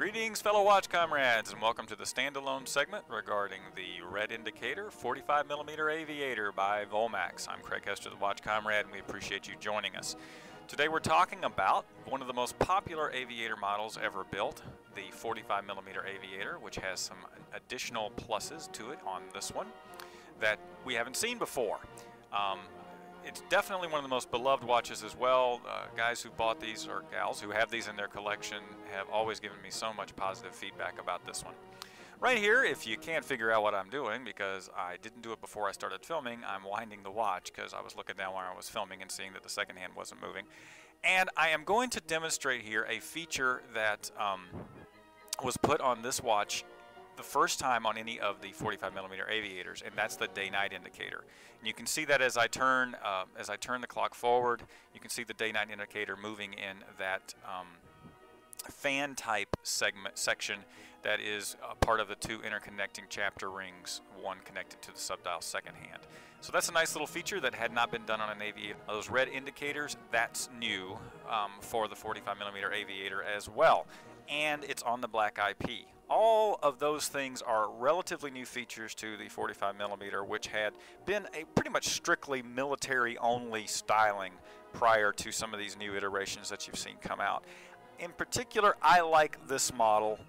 Greetings, fellow watch comrades, and welcome to the standalone segment regarding the red indicator 45mm Aviator by Volmax. I'm Craig Hester, the Watch Comrade, and we appreciate you joining us. Today we're talking about one of the most popular aviator models ever built, the 45mm Aviator, which has some additional pluses to it on this one that we haven't seen before. It's definitely one of the most beloved watches as well. Guys who bought these, or gals who have these in their collection, have always given me so much positive feedback about this one. Right here, if you can't figure out what I'm doing, because I didn't do it before I started filming, I'm winding the watch because I was looking down while I was filming and seeing that the second hand wasn't moving. And I am going to demonstrate here a feature that was put on this watch the first time on any of the 45mm aviators, and that's the day-night indicator. And you can see that as I turn the clock forward, you can see the day-night indicator moving in that fan type section that is part of the two interconnecting chapter rings, one connected to the subdial second hand. So that's a nice little feature that had not been done on an aviator. Those red indicators, that's new for the 45mm aviator as well, and it's on the black IP. All of those things are relatively new features to the 45mm, which had been a pretty much strictly military-only styling prior to some of these new iterations that you've seen come out. In particular, I like this model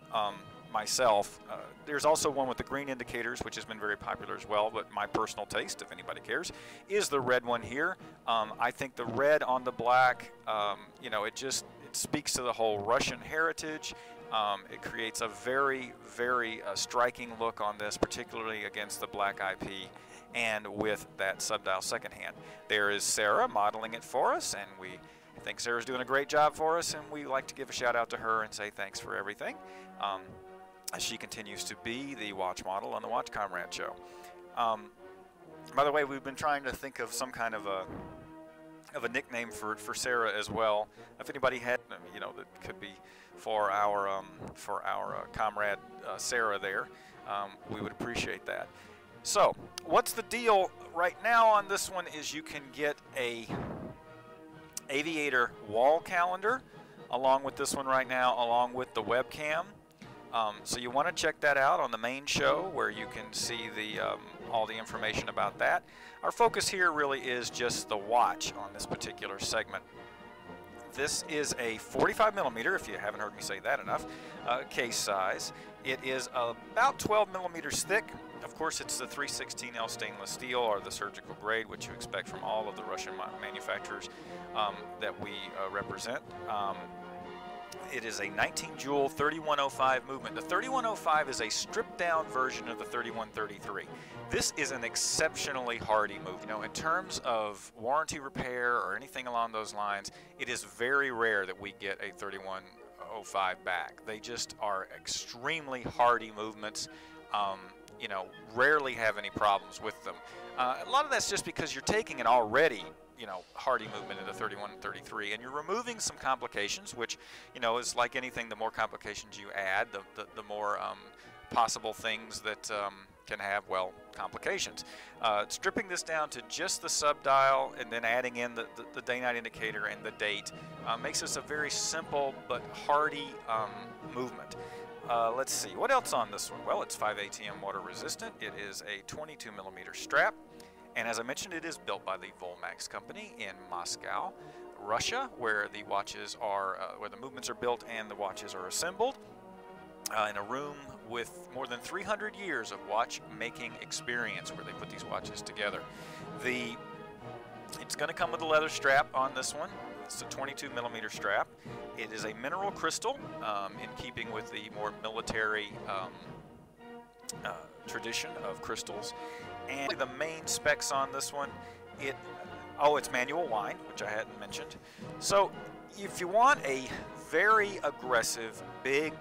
myself. There's also one with the green indicators, which has been very popular as well, but my personal taste, if anybody cares, is the red one here. I think the red on the black, you know, it speaks to the whole Russian heritage. It creates a very, very striking look on this, particularly against the black IP and with that subdial second hand. There is Sarah modeling it for us, and we think Sarah's doing a great job for us, and we like to give a shout out to her and say thanks for everything. As she continues to be the watch model on the Watch Komrade Show. By the way, we've been trying to think of some kind of a nickname for Sarah as well. If anybody had, you know, that could be for our comrade Sarah there, we would appreciate that. So, what's the deal right now on this one is you can get a Aviator wall calendar along with this one right now, along with the webcam. So you want to check that out on the main show where you can see all the information about that. Our focus here really is just the watch on this particular segment. This is a 45mm, if you haven't heard me say that enough, case size. It is about 12mm thick. Of course, it's the 316L stainless steel, or the surgical grade, which you expect from all of the Russian manufacturers that we represent. It is a 19-jewel 3105 movement. The 3105 is a stripped-down version of the 3133. This is an exceptionally hardy movement. You know, in terms of warranty repair or anything along those lines, it is very rare that we get a 3105 back. They just are extremely hardy movements. You know, rarely have any problems with them. A lot of that's just because you're taking an already, you know, hardy movement in the 3133, and you're removing some complications, which, you know, is like anything. The more complications you add, the more possible things that can have, well, complications. Stripping this down to just the subdial and then adding in the day-night indicator and the date makes this a very simple but hardy movement. Let's see, what else on this one? Well, it's 5 ATM water resistant. It is a 22mm strap. And as I mentioned, it is built by the Volmax company in Moscow, Russia, where the watches are, where the movements are built and the watches are assembled, in a room with more than 300 years of watchmaking experience, where they put these watches together. It's going to come with a leather strap on this one. It's a 22mm strap. It is a mineral crystal, in keeping with the more military tradition of crystals. And the main specs on this one, it's manual wind, which I hadn't mentioned. So if you want a very aggressive, big,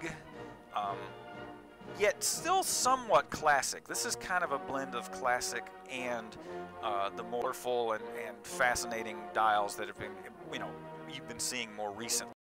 yet still somewhat classic, this is kind of a blend of classic and the more full and fascinating dials that have been, you know, you've been seeing more recently.